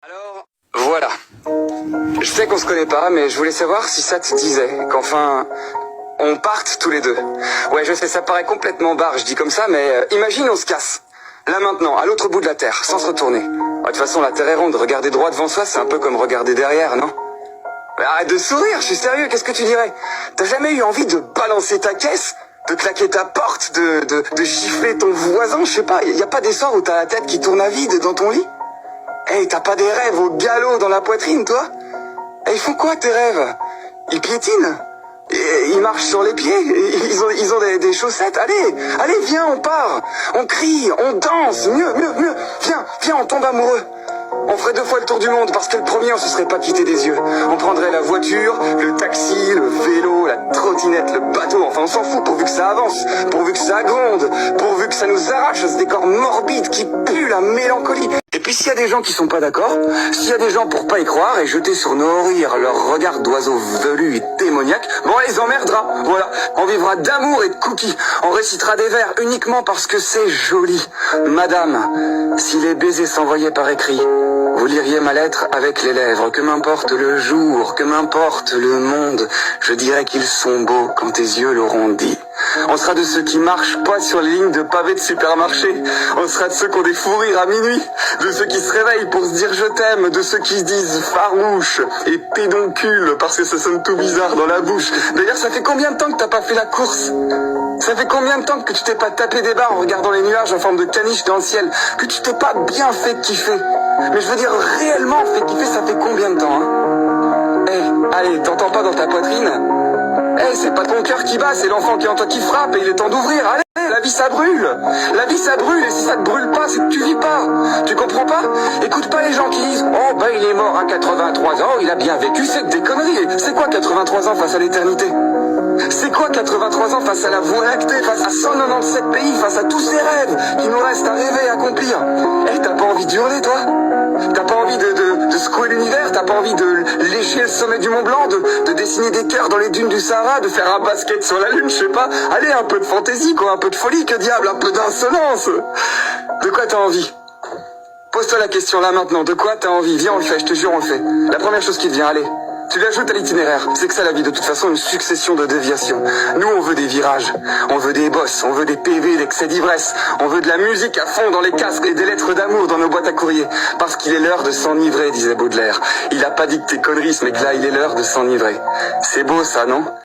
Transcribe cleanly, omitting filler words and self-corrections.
Alors, voilà. Je sais qu'on se connaît pas, mais je voulais savoir si ça te disait qu'enfin, on parte tous les deux. Ouais, je sais, ça paraît complètement barge, je dis comme ça, mais imagine on se casse. Là maintenant, à l'autre bout de la Terre, sans se retourner. De toute façon, la Terre est ronde, regarder droit devant soi, c'est un peu comme regarder derrière, non? Mais arrête de sourire, je suis sérieux, qu'est-ce que tu dirais? T'as jamais eu envie de balancer ta caisse? De claquer ta porte, de gifler ton voisin, je sais pas, y a pas des soirs où t'as la tête qui tourne à vide dans ton lit? Hey, t'as pas des rêves au galop dans la poitrine, toi? Ils font quoi, tes rêves? Ils piétinent? Ils marchent sur les pieds? Ils ont des chaussettes? Allez, viens, on part! On crie, on danse, mieux! Viens, on tombe amoureux! On ferait 2 fois le tour du monde parce que le premier, on se serait pas quitté des yeux. On prendrait la voiture, le taxi, le vélo, la trottinette, le bateau. Enfin, on s'en fout pourvu que ça avance, pourvu que ça gronde, pourvu que ça nous arrache ce décor morbide qui pue la mélancolie. Et puis s'il y a des gens qui sont pas d'accord, s'il y a des gens pour pas y croire et jeter sur nos rires leur regard d'oiseau velu et démoniaque, bon, on les emmerdera. Voilà, on vivra d'amour et de cookies. On récitera des vers uniquement parce que c'est joli. Madame, si les baisers s'envoyaient par écrit, vous liriez ma lettre avec les lèvres. Que m'importe le jour, que m'importe le monde, je dirais qu'ils sont beaux quand tes yeux l'auront dit. On sera de ceux qui marchent pas sur les lignes de pavés de supermarché. On sera de ceux qui ont des fous rires à minuit, de ceux qui se réveillent pour se dire je t'aime, de ceux qui se disent farouche et pédoncule parce que ça sonne tout bizarre dans la bouche. D'ailleurs, ça fait combien de temps que t'as pas fait la course? Ça fait combien de temps que tu t'es pas tapé des barres en regardant les nuages en forme de caniche dans le ciel? Que tu t'es pas bien fait kiffer? Mais je veux dire, réellement fait kiffer, ça fait combien de temps, hein? Allez, t'entends pas dans ta poitrine? C'est pas ton cœur qui bat, c'est l'enfant qui est en toi qui frappe et il est temps d'ouvrir. Allez, la vie ça brûle. La vie ça brûle et si ça te brûle pas, c'est que tu vis pas. Tu comprends pas? Écoute pas les gens qui disent oh bah il est mort à 83 ans, il a bien vécu, c'est que des conneries. C'est quoi 83 ans face à l'éternité? C'est quoi 83 ans face à la Voie lactée, face à 197 pays, face à tous ces rêves qui nous restent à rêver, à accomplir? T'as pas envie d'hurler, toi? T'as pas envie de secouer l'univers? T'as pas envie de lécher le sommet du Mont Blanc, de dessiner des cœurs dans les dunes du Sahara, de faire un basket sur la Lune, je sais pas? Allez, un peu de fantaisie, quoi, un peu de folie, que diable, un peu d'insolence! De quoi t'as envie? Pose-toi la question là maintenant, de quoi t'as envie? Viens, on le fait, je te jure, on le fait. La première chose qui te vient, allez. Tu l'ajoutes à l'itinéraire. C'est que ça la vie, de toute façon, une succession de déviations. Nous, on veut des virages. On veut des bosses. On veut des PV, d'excès d'ivresse. On veut de la musique à fond dans les casques et des lettres d'amour dans nos boîtes à courrier. Parce qu'il est l'heure de s'enivrer, disait Baudelaire. Il a pas dit que t'es conneries, ce mec-là, il est l'heure de s'enivrer. C'est beau, ça, non?